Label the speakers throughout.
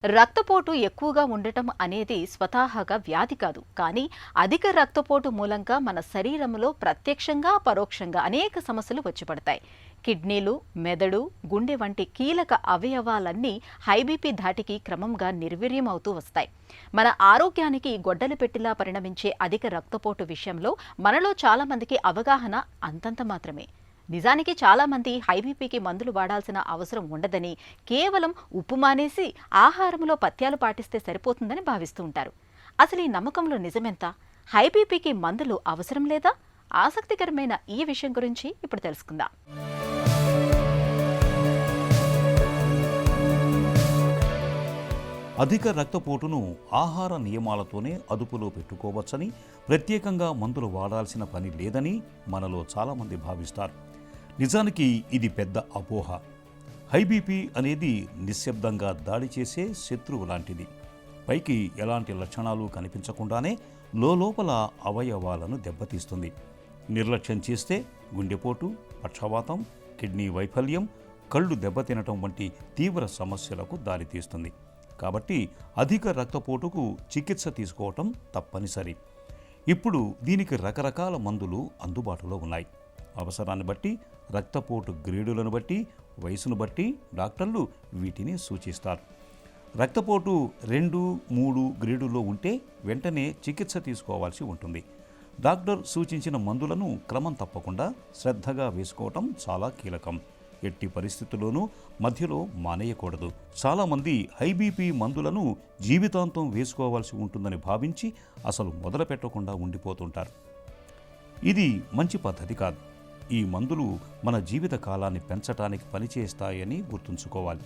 Speaker 1: రక్తపోటు ఎక్కువగా ఉండటం అనేది స్వతహాగా వ్యాధి కాదు. కానీ అధిక రక్తపోటు మూలంగా మన శరీరంలో ప్రత్యక్షంగా, పరోక్షంగా అనేక సమస్యలు వచ్చి పడతాయి. కిడ్నీలు, మెదడు, గుండె వంటి కీలక అవయవాలన్నీ హై బీపీ ధాటికి క్రమంగా నిర్వీర్యమవుతూ వస్తాయి. మన ఆరోగ్యానికి గొడ్డలి పెట్టిలా పరిణమించే అధిక రక్తపోటు విషయంలో మనలో చాలా మందికి అవగాహన అంతంత మాత్రమే. నిజానికి చాలా మంది హై బీపీకి మందులు వాడాల్సిన అవసరం ఉండదని, కేవలం ఉప్పు మానేసి ఆహారంలో పథ్యాలు పాటిస్తే సరిపోతుందని భావిస్తూ ఉంటారు. అసలు ఈ నమ్మకంలో నిజమెంత? హై బీపీకి మందులు అవసరం లేదా? ఆసక్తికరమైన ఈ విషయం గురించి ఇప్పుడు తెలుసుకుందాం.
Speaker 2: అధిక రక్తపోటును ఆహార నియమాలతోనే అదుపులో పెట్టుకోవచ్చని, ప్రత్యేకంగా మందులు వాడాల్సిన పని లేదని మనలో చాలామంది భావిస్తారు. నిజానికి ఇది పెద్ద అపోహ. హై బీపీ అనేది నిశ్శబ్దంగా దాడి చేసే శత్రువు లాంటిది. పైకి ఎలాంటి లక్షణాలు కనిపించకుండానే లోపల అవయవాలను దెబ్బతీస్తుంది. నిర్లక్ష్యం చేస్తే గుండెపోటు, పక్షవాతం, కిడ్నీ వైఫల్యం, కళ్ళు దెబ్బతినటం వంటి తీవ్ర సమస్యలకు దారితీస్తుంది. కాబట్టి అధిక రక్తపోటుకు చికిత్స తీసుకోవటం తప్పనిసరి. ఇప్పుడు దీనికి రకరకాల మందులు అందుబాటులో ఉన్నాయి. అవసరాన్ని బట్టి, రక్తపోటు గ్రేడులను బట్టి, వయసును బట్టి డాక్టర్లు వీటిని సూచిస్తారు. రక్తపోటు 2, 3 గ్రేడులో ఉంటే వెంటనే చికిత్స తీసుకోవాల్సి ఉంటుంది. డాక్టర్ సూచించిన మందులను క్రమం తప్పకుండా శ్రద్ధగా వేసుకోవటం చాలా కీలకం. ఎట్టి పరిస్థితుల్లోనూ మధ్యలో మానేయకూడదు. చాలామంది హై బీపీ మందులను జీవితాంతం వేసుకోవాల్సి ఉంటుందని భావించి అసలు మొదలు పెట్టకుండా ఉండిపోతుంటారు. ఇది మంచి పద్ధతి కాదు. ఈ మందులు మన జీవిత కాలాన్ని పెంచడానికి పనిచేస్తాయని గుర్తుంచుకోవాలి.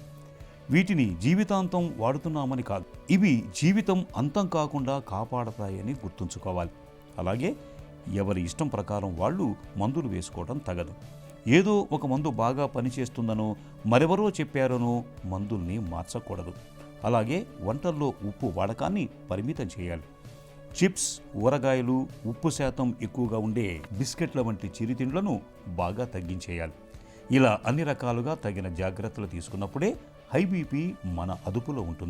Speaker 2: వీటిని జీవితాంతం వాడుతున్నామని కాదు, ఇవి జీవితం అంతం కాకుండా కాపాడతాయని గుర్తుంచుకోవాలి. అలాగే ఎవరి ఇష్టం ప్రకారం వాళ్ళు మందులు వేసుకోవడం తగదు. ఏదో ఒక మందు బాగా పనిచేస్తుందనో, మరెవరో చెప్పారనో మందుల్ని మార్చకూడదు. అలాగే వంటల్లో ఉప్పు వాడకాన్ని పరిమితం చేయాలి. చిప్స్, ఊరగాయలు, ఉప్పు శాతం ఎక్కువగా ఉండే బిస్కెట్ల వంటి చిరుతిండ్లను బాగా తగ్గించేయాలి. ఇలా అన్ని రకాలుగా తగిన జాగ్రత్తలు తీసుకున్నప్పుడే హై బీపీ మన అదుపులో ఉంటుంది.